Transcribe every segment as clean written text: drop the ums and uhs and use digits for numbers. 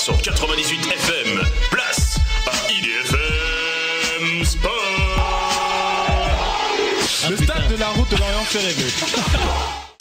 sur 98 FM. Place à IDFM Sport. Le stade de la route de Lorient-Ferré.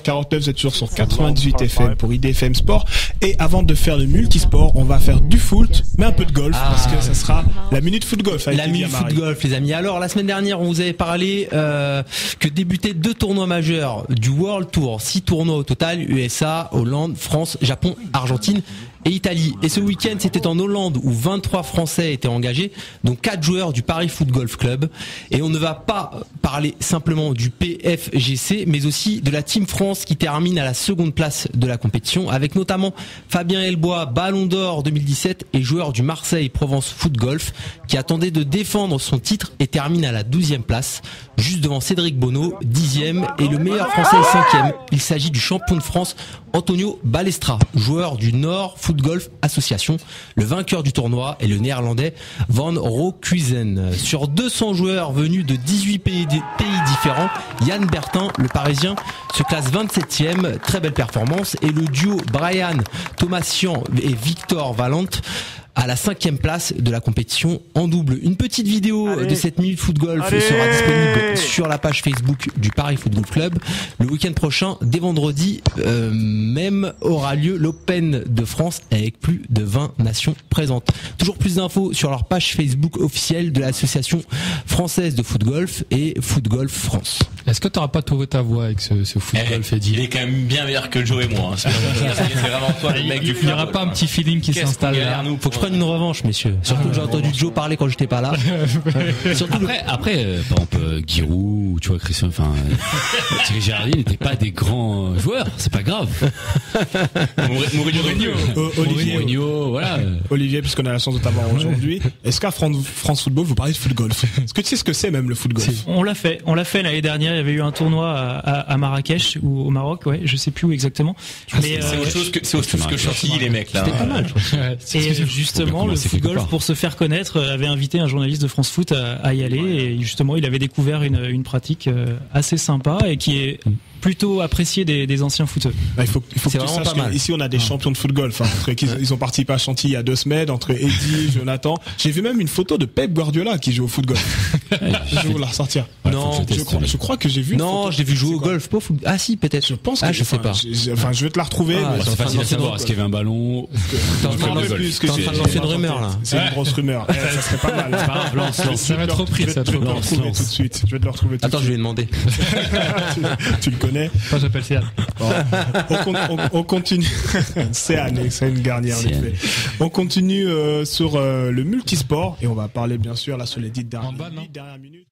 49, vous êtes toujours sur 98 FM pour IDFM Sport. Et avant de faire le multisport, on va faire du foot, mais un peu de golf, parce que ça sera la minute foot golf. La minute foot golf, les amis. Alors, la semaine dernière, on vous avait parlé que débutaient 2 tournois majeurs du World Tour. 6 tournois au total, USA, Hollande, France, Japon, Argentine et Italie. Et ce week-end, c'était en Hollande où 23 Français étaient engagés, donc 4 joueurs du Paris Foot Golf Club. Et on ne va pas parler simplement du PFGC, mais aussi de la Team France qui termine à la seconde place de la compétition, avec notamment Fabien Helbois, Ballon d'Or 2017 et joueur du Marseille Provence Foot Golf, qui attendait de défendre son titre et termine à la 12e place, juste devant Cédric Bonneau, 10e, et le meilleur Français est 5e. Il s'agit du champion de France Antonio Balestra, joueur du Nord Foot Golf Association. Le vainqueur du tournoi est le néerlandais Van Rookhuizen. Sur 200 joueurs venus de 18 pays différents, Yann Bertin, le Parisien, se classe 27e. Très belle performance. Et le duo Brian Thomasian et Victor Valente à la 5e place de la compétition en double. Une petite vidéo de cette minute foot golf sera disponible sur la page Facebook du Paris Foot Golf Club. Le week-end prochain, dès vendredi même, aura lieu l'Open de France avec plus de 20 nations présentes. Toujours plus d'infos sur leur page Facebook officielle de l'association française de foot golf et Foot Golf France. Est-ce que tu n'auras pas trouvé ta voix avec ce foot golf, Eddy? Il est quand même bien meilleur que Joe et moi. C'est vraiment toi le mec du foot. Il n'y aura pas un petit feeling qui s'installe là. Faut que je prenne une revanche, messieurs. Surtout que j'ai entendu Joe parler quand j'étais pas là. Après, par exemple, Giroud, tu vois, Christian, Thierry Girardi n'étaient pas des grands joueurs. C'est pas grave. Mourinho, voilà. Olivier, puisqu'on a la chance de t'avoir aujourd'hui, est-ce qu'à France Football, vous parlez de foot golf? Est-ce que tu sais ce que c'est même le foot golf? On l'a fait l'année dernière. Il y avait eu un tournoi à Marrakech ou au Maroc, ouais, je sais plus où exactement. Mais c'est autre chose que Chantilly, les mecs là. C'était pas mal. Et justement, le foot golf, pour se faire connaître, avait invité un journaliste de France Foot à y aller, et justement, il avait découvert une pratique assez sympa et qui est plutôt apprécié des anciens footeux. Il faut que tu saches qu'ici on a des champions de foot golf. Ils ont participé à Chantilly il y a 2 semaines, entre Eddy, Jonathan. J'ai vu même une photo de Pep Guardiola qui joue au foot golf. Je vais vous la ressortir. Non, je crois que j'ai vu. Non, je l'ai vu jouer au golf, pas au foot. Ah si, peut-être. Je pense. Je sais pas. Je vais te la retrouver. C'est facile à savoir. Est-ce qu'il y avait un ballon? T'es en train de lancer une rumeur là. C'est une grosse rumeur. Ça serait pas mal. Ça va être repris. Je vais te le retrouver tout de suite. Je vais te le retrouver. Attends, je vais lui demander. Tu le connais? Moi, j'appelle Céane. On continue. Céane, c'est une garnière. On continue sur le multisport et on va parler bien sûr là sur les 10 dernières minutes.